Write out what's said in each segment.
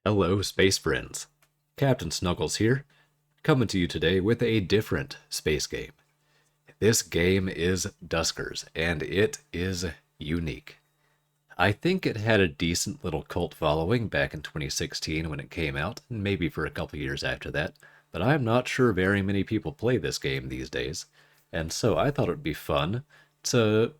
Hello, space friends. Captain Snuggles here, coming to you today with a different space game. This game is Duskers, and it is unique. I think it had a decent little cult following back in 2016 when it came out, and maybe for a couple years after that, but I'm not sure very many people play this game these days, and so I thought it would be fun to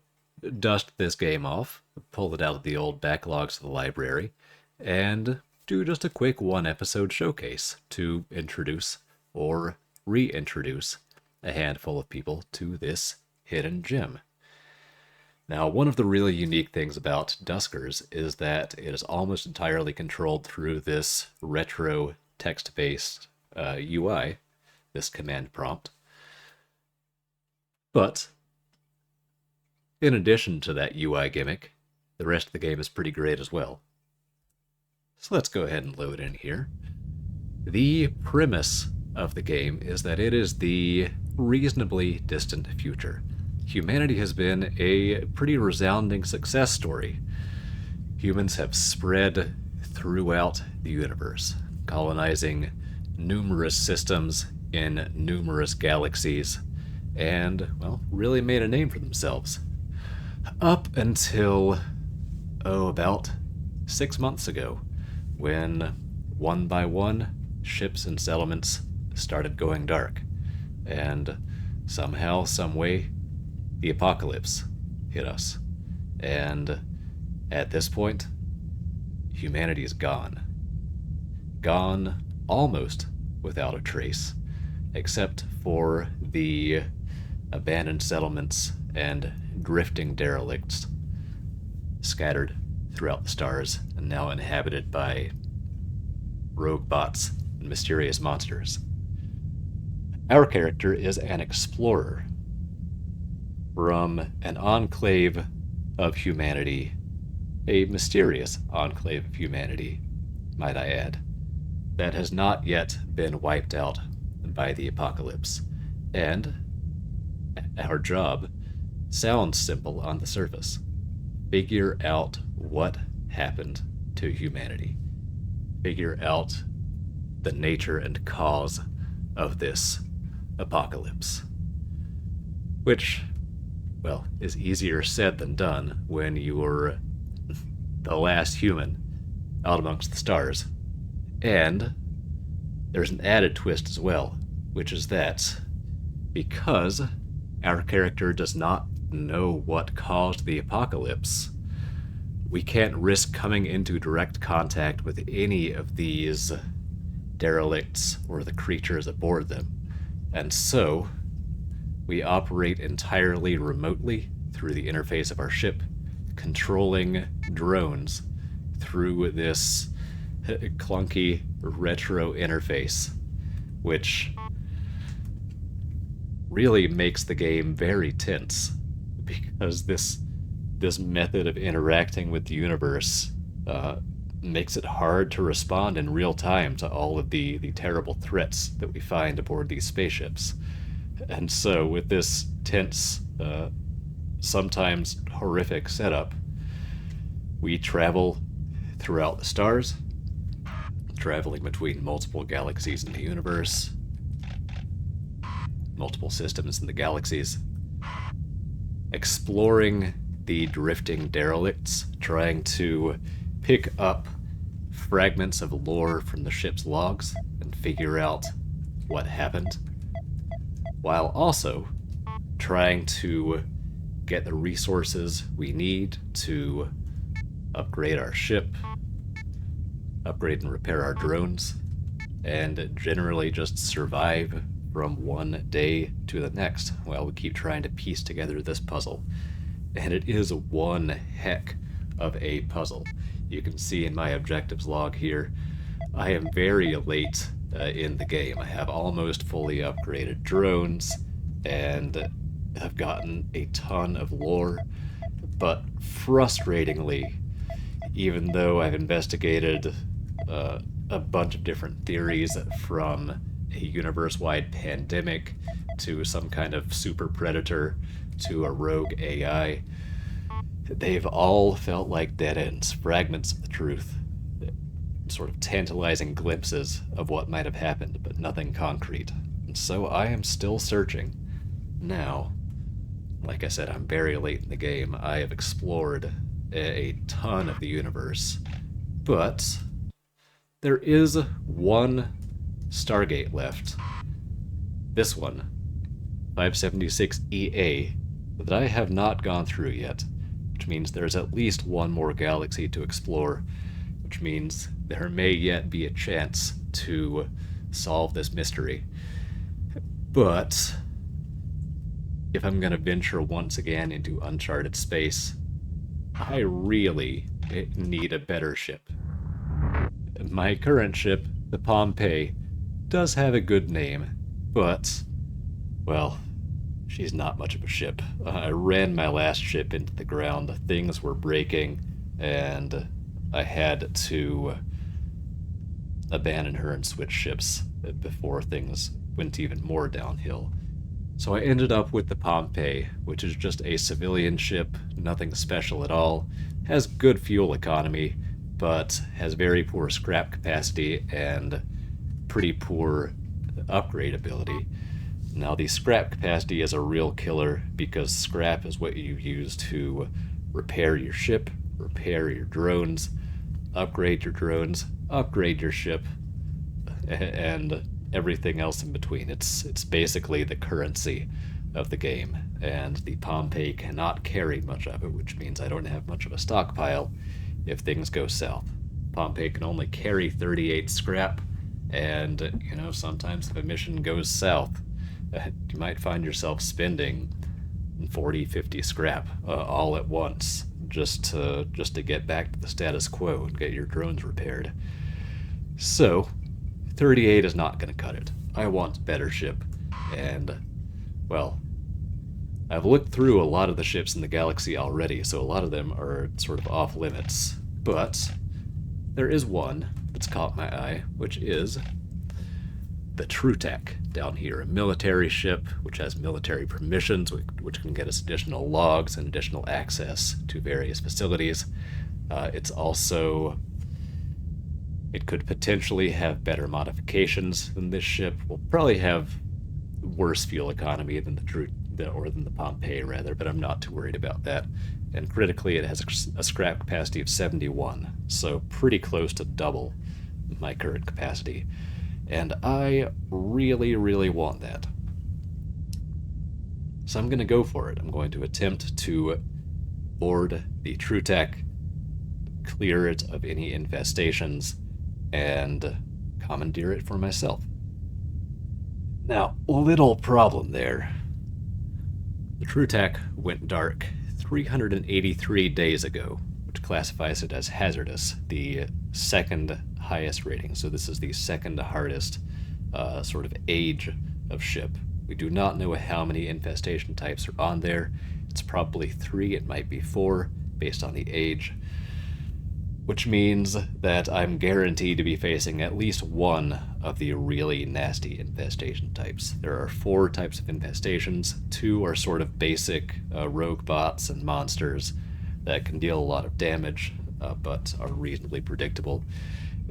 dust this game off, pull it out of the old backlogs of the library, and do just a quick one-episode showcase to introduce or reintroduce a handful of people to this hidden gem. Now, one of the really unique things about Duskers is that it is almost entirely controlled through this retro text-based UI, this command prompt. But in addition to that UI gimmick, the rest of the game is pretty great as well. So let's go ahead and load in here. The premise of the game is that it is the reasonably distant future. Humanity has been a pretty resounding success story. Humans have spread throughout the universe, colonizing numerous systems in numerous galaxies, and, well, really made a name for themselves. Up until, about 6 months ago, when, one by one, ships and settlements started going dark, and somehow, someway, the apocalypse hit us. And at this point, humanity is gone. Gone almost without a trace, except for the abandoned settlements and drifting derelicts scattered throughout the stars and now inhabited by rogue bots and mysterious monsters. Our character is an explorer from an enclave of humanity, a mysterious enclave of humanity, might I add, that has not yet been wiped out by the apocalypse. And our job sounds simple on the surface. Figure out what happened to humanity. Figure out the nature and cause of this apocalypse. Which, well, is easier said than done when you're the last human out amongst the stars. And there's an added twist as well, which is that because our character does not know what caused the apocalypse, we can't risk coming into direct contact with any of these derelicts or the creatures aboard them. And so, we operate entirely remotely through the interface of our ship, controlling drones through this clunky retro interface, which really makes the game very tense, because this method of interacting with the universe makes it hard to respond in real time to all of the terrible threats that we find aboard these spaceships. And so with this tense, sometimes horrific setup, we travel throughout the stars, traveling between multiple galaxies in the universe, multiple systems in the galaxies, exploring the drifting derelicts, trying to pick up fragments of lore from the ship's logs and figure out what happened, while also trying to get the resources we need to upgrade our ship, upgrade and repair our drones, and generally just survive from one day to the next while we keep trying to piece together this puzzle. And it is one heck of a puzzle. You can see in my objectives log here, I am very late in the game. I have almost fully upgraded drones, and have gotten a ton of lore, but frustratingly, even though I've investigated a bunch of different theories, from a universe-wide pandemic to some kind of super predator to a rogue AI, they've all felt like dead ends, fragments of the truth. It's sort of tantalizing glimpses of what might have happened, but nothing concrete. And so I am still searching. Now, like I said, I'm very late in the game. I have explored a ton of the universe, but there is one Stargate left. This one, 576 EA, that I have not gone through yet, which means there's at least one more galaxy to explore, which means there may yet be a chance to solve this mystery. But if I'm going to venture once again into uncharted space, I really need a better ship. My current ship, the Pompeii, does have a good name, but, well, she's not much of a ship. I ran my last ship into the ground, things were breaking, and I had to abandon her and switch ships before things went even more downhill. So I ended up with the Pompeii, which is just a civilian ship, nothing special at all, has good fuel economy, but has very poor scrap capacity and pretty poor upgrade ability. Now, the scrap capacity is a real killer because scrap is what you use to repair your ship, repair your drones, upgrade your ship, and everything else in between. It's basically the currency of the game, and the Pompeii cannot carry much of it, which means I don't have much of a stockpile if things go south. Pompeii can only carry 38 scrap, and, sometimes if a mission goes south, you might find yourself spending 40, 50 scrap all at once just to get back to the status quo and get your drones repaired. So, 38 is not going to cut it. I want a better ship, and, well, I've looked through a lot of the ships in the galaxy already, so a lot of them are sort of off limits, but there is one that's caught my eye, which is the TrueTech down here, a military ship which has military permissions, which can get us additional logs and additional access to various facilities. It could potentially have better modifications than this ship. Will probably have worse fuel economy than the Pompeii rather, but I'm not too worried about that. And critically, it has a scrap capacity of 71, so pretty close to double my current capacity. And I really, really want that. So I'm going to go for it. I'm going to attempt to board the TrueTech, clear it of any infestations, and commandeer it for myself. Now, little problem there. The TrueTech went dark 383 days ago, which classifies it as hazardous, the second highest rating. So this is the second hardest sort of age of ship. We do not know how many infestation types are on there. It's probably 3, it might be 4, based on the age, which means that I'm guaranteed to be facing at least one of the really nasty infestation types. There are 4 types of infestations. 2 are sort of basic rogue bots and monsters that can deal a lot of damage, but are reasonably predictable.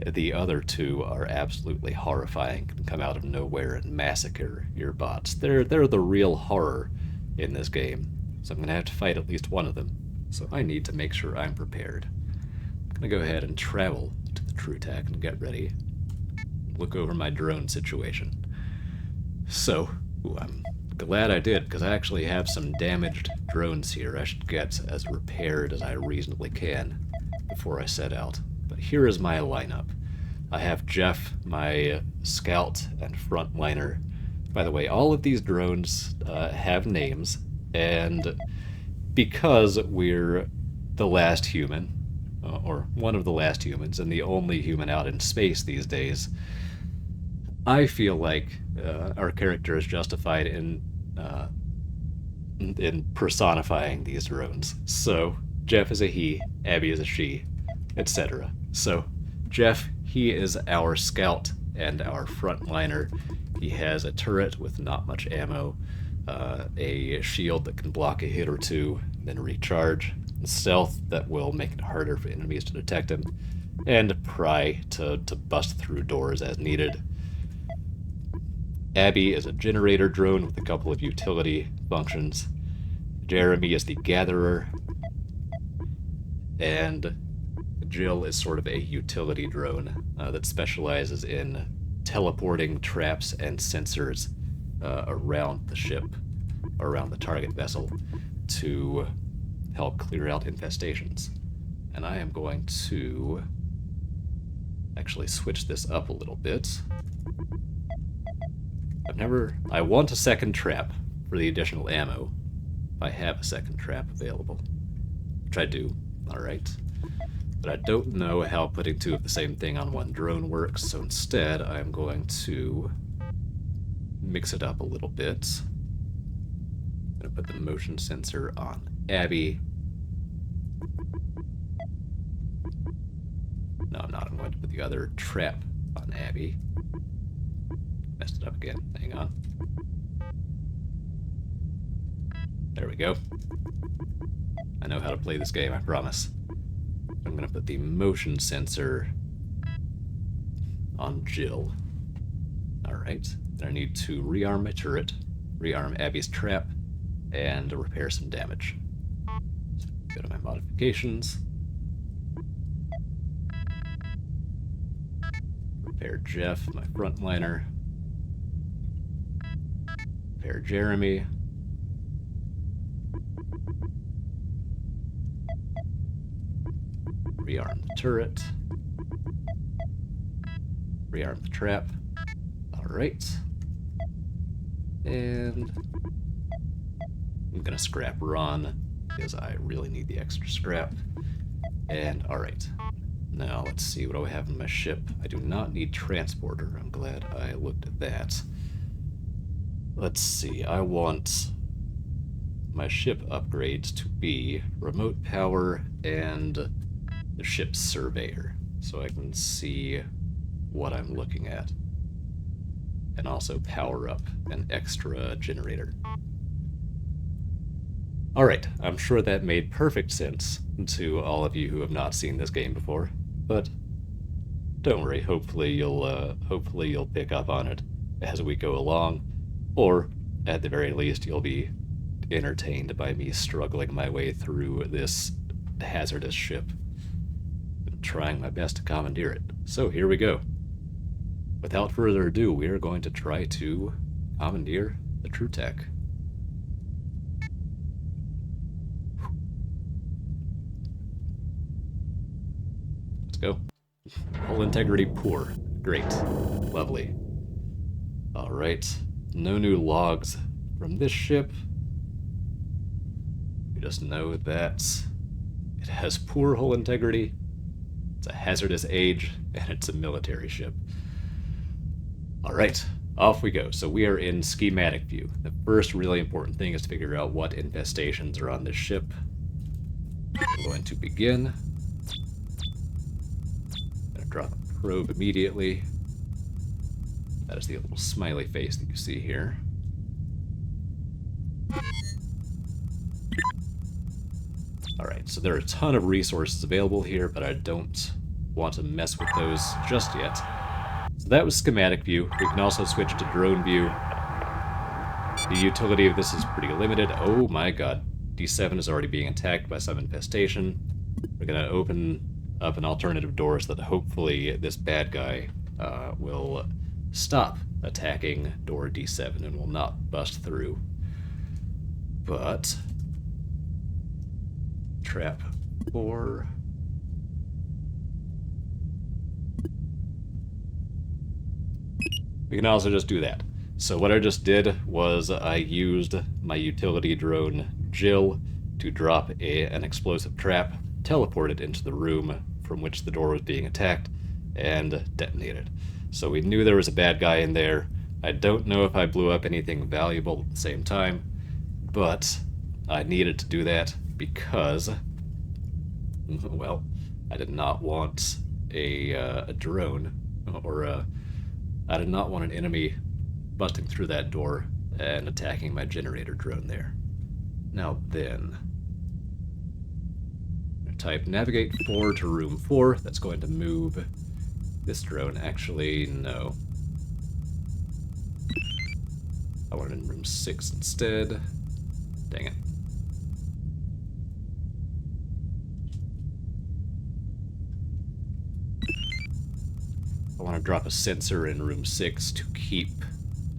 The other 2 are absolutely horrifying, can come out of nowhere and massacre your bots. They're the real horror in this game, so I'm going to have to fight at least one of them. So I need to make sure I'm prepared. I'm going to go ahead and travel to the TrueTech and get ready. Look over my drone situation. So, I'm glad I did, because I actually have some damaged drones here I should get as repaired as I reasonably can before I set out. But here is my lineup. I have Jeff, my scout and frontliner. By the way, all of these drones have names, and because we're the last human, or one of the last humans, and the only human out in space these days, I feel like our character is justified in personifying these drones. So, Jeff is a he, Abby is a she, etc. So, Jeff, he is our scout and our frontliner. He has a turret with not much ammo, a shield that can block a hit or two, then recharge, stealth that will make it harder for enemies to detect him, and pry to bust through doors as needed. Abby is a generator drone with a couple of utility functions. Jeremy is the gatherer, and Jill is sort of a utility drone that specializes in teleporting traps and sensors around the ship, around the target vessel, to help clear out infestations. And I am going to actually switch this up a little bit. I want a second trap for the additional ammo, if I have a second trap available, which I do, alright. But I don't know how putting two of the same thing on one drone works, so instead I'm going to mix it up a little bit. I'm going to put the motion sensor on Abby. No, I'm not. I'm going to put the other trap on Abby. Messed it up again. Hang on. There we go. I know how to play this game, I promise. I'm going to put the motion sensor on Jill. Alright. Then I need to rearm my turret, rearm Abby's trap, and repair some damage. So go to my modifications. Repair Jeff, my frontliner. Repair Jeremy. Rearm the turret. Rearm the trap. Alright. And I'm gonna scrap Ron, because I really need the extra scrap. And alright. Now let's see, what do I have in my ship? I do not need transporter. I'm glad I looked at that. Let's see, I want my ship upgrades to be remote power and the ship's surveyor, so I can see what I'm looking at. And also power up an extra generator. Alright, I'm sure that made perfect sense to all of you who have not seen this game before, but don't worry, hopefully you'll pick up on it as we go along, or at the very least you'll be entertained by me struggling my way through this hazardous ship, and trying my best to commandeer it. So here we go. Without further ado, we are going to try to commandeer the True Tech. Let's go. Hull integrity poor. Great. Lovely. Alright. No new logs from this ship. We just know that it has poor hull integrity, it's a hazardous age, and it's a military ship. Alright, off we go. So we are in schematic view. The first really important thing is to figure out what infestations are on this ship. I'm going to begin. I'm going to drop a probe immediately. That is the little smiley face that you see here. Alright, so there are a ton of resources available here, but I don't want to mess with those just yet. So that was schematic view. We can also switch to drone view. The utility of this is pretty limited. Oh my god. D7 is already being attacked by some infestation. We're going to open up an alternative door so that hopefully this bad guy will stop attacking door D7 and will not bust through. But trap 4. We can also just do that. So what I just did was I used my utility drone Jill to drop an explosive trap, teleport it into the room from which the door was being attacked, and detonate it. So we knew there was a bad guy in there. I don't know if I blew up anything valuable at the same time, but I needed to do that because, well, I did not want a drone, or I did not want an enemy busting through that door and attacking my generator drone there. Now then, type navigate 4 to room 4. That's going to move this drone. Actually, no. I want it in room 6 instead. Dang it. I want to drop a sensor in room 6 to keep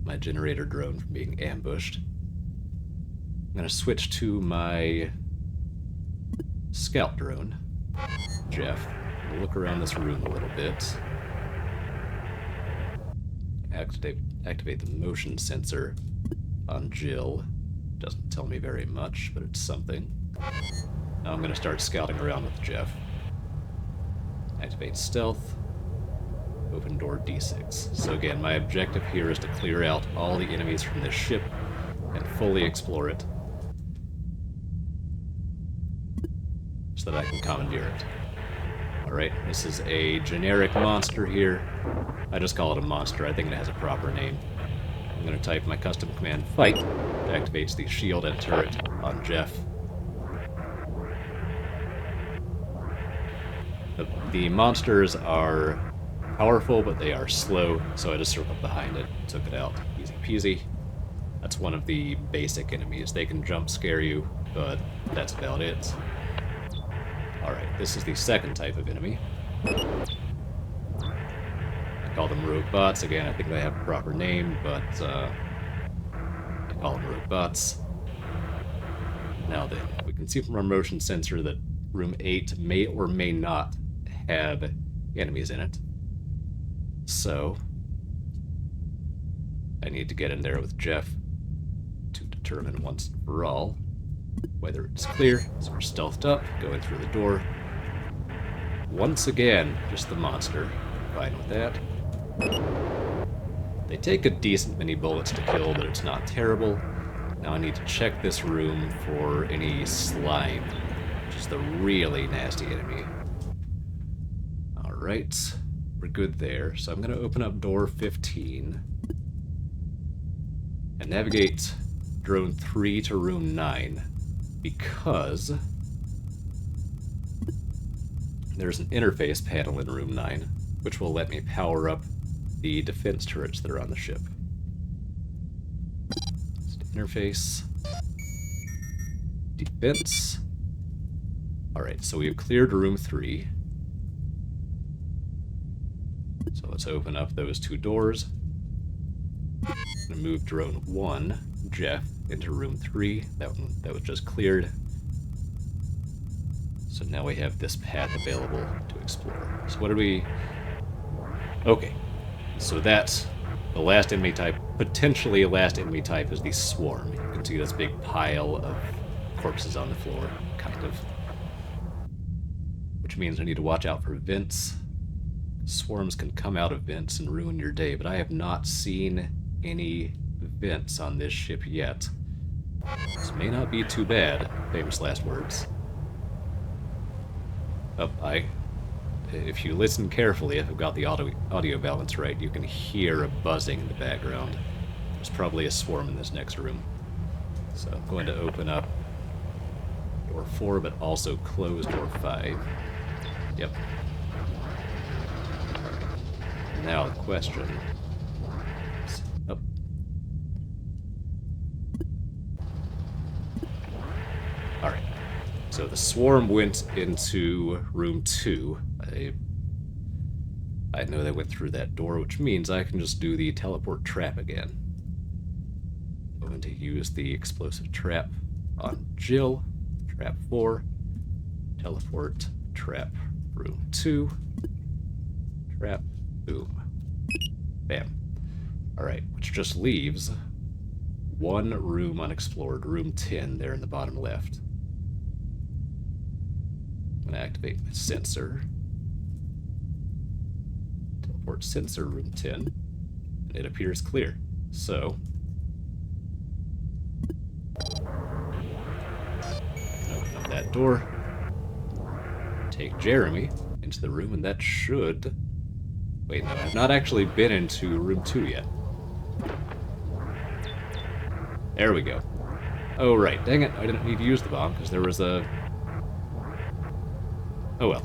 my generator drone from being ambushed. I'm going to switch to my scout drone, Jeff. We'll look around this room a little bit. Activate the motion sensor on Jill. Doesn't tell me very much, but it's something. Now I'm going to start scouting around with Jeff. Activate stealth. Open door D6. So again, my objective here is to clear out all the enemies from this ship and fully explore it so that I can commandeer it. Alright, this is a generic monster here. I just call it a monster. I think it has a proper name. I'm going to type my custom command fight. It activates the shield and turret on Jeff. The monsters are powerful, but they are slow, so I just circled behind it, took it out. Easy peasy. That's one of the basic enemies. They can jump scare you, but that's about it. Alright, this is the second type of enemy. I call them robots. Again, I think they have a proper name, but I call them robots. Now then, we can see from our motion sensor that room 8 may or may not have enemies in it. So, I need to get in there with Jeff to determine once and for all whether it's clear. So we're stealthed up, going through the door. Once again, just the monster. Fine with that. They take a decent many bullets to kill, but it's not terrible. Now I need to check this room for any slime, which is the really nasty enemy. Alright. We're good there, so I'm going to open up door 15 and navigate drone 3 to room 9 because there's an interface panel in room 9 which will let me power up the defense turrets that are on the ship. Interface. Defense. Alright, so we have cleared room 3. So let's open up those 2 doors. I'm going to move drone 1, Jeff, into room 3. That was just cleared. So now we have this path available to explore. So what did we... Okay. So that's the last enemy type. Potentially a last enemy type is the swarm. You can see this big pile of corpses on the floor, kind of. Which means I need to watch out for vents. Swarms can come out of vents and ruin your day, but I have not seen any vents on this ship yet. This may not be too bad. Famous last words. Oh, if you listen carefully, if I've got the audio balance right, you can hear a buzzing in the background. There's probably a swarm in this next room. So I'm going to open up door 4, but also close door 5. Yep. Now the question is... Oh. Alright. So the swarm went into room 2. I know they went through that door, which means I can just do the teleport trap again. I'm going to use the explosive trap on Jill. Trap 4. Teleport trap room 2. Trap. Boom. Bam. Alright, which just leaves one room unexplored, room 10 there in the bottom left. I'm going to activate my sensor. Teleport sensor, room 10. And it appears clear. So, open up that door. Take Jeremy into the room, and that should... Wait, no, I've not actually been into room 2 yet. There we go. Oh, right. Dang it, I didn't need to use the bomb, because there was a Oh well.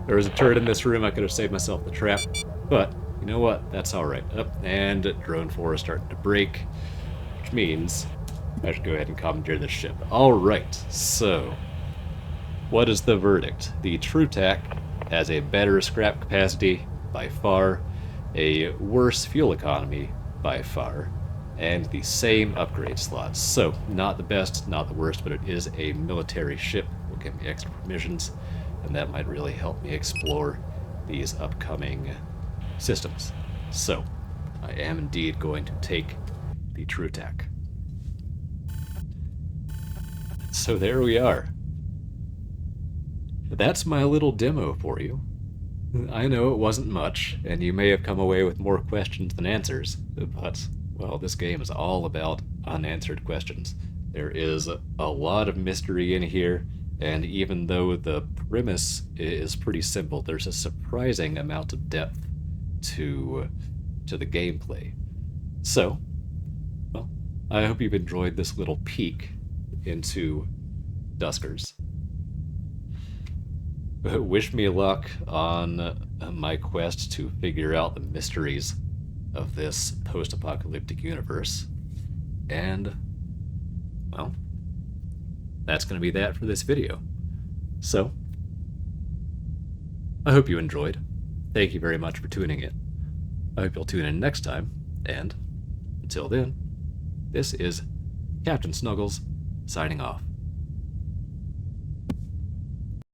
There was a turret in this room. I could have saved myself the trap. But, you know what? That's alright. Up, and drone 4 is starting to break. Which means I should go ahead and commandeer this ship. Alright, so what is the verdict? The TrueTac has a better scrap capacity by far, a worse fuel economy by far, and the same upgrade slots. So, not the best, not the worst, but it is a military ship. Will give me extra permissions, and that might really help me explore these upcoming systems. So, I am indeed going to take the TrueTac. So there we are. That's my little demo for you. I know it wasn't much, and you may have come away with more questions than answers, but, well, this game is all about unanswered questions. There is a lot of mystery in here, and even though the premise is pretty simple, there's a surprising amount of depth to the gameplay. So, well, I hope you've enjoyed this little peek into Duskers. Wish me luck on my quest to figure out the mysteries of this post-apocalyptic universe. And, well, that's going to be that for this video. So, I hope you enjoyed. Thank you very much for tuning in. I hope you'll tune in next time, and until then, this is Captain Snuggles signing off.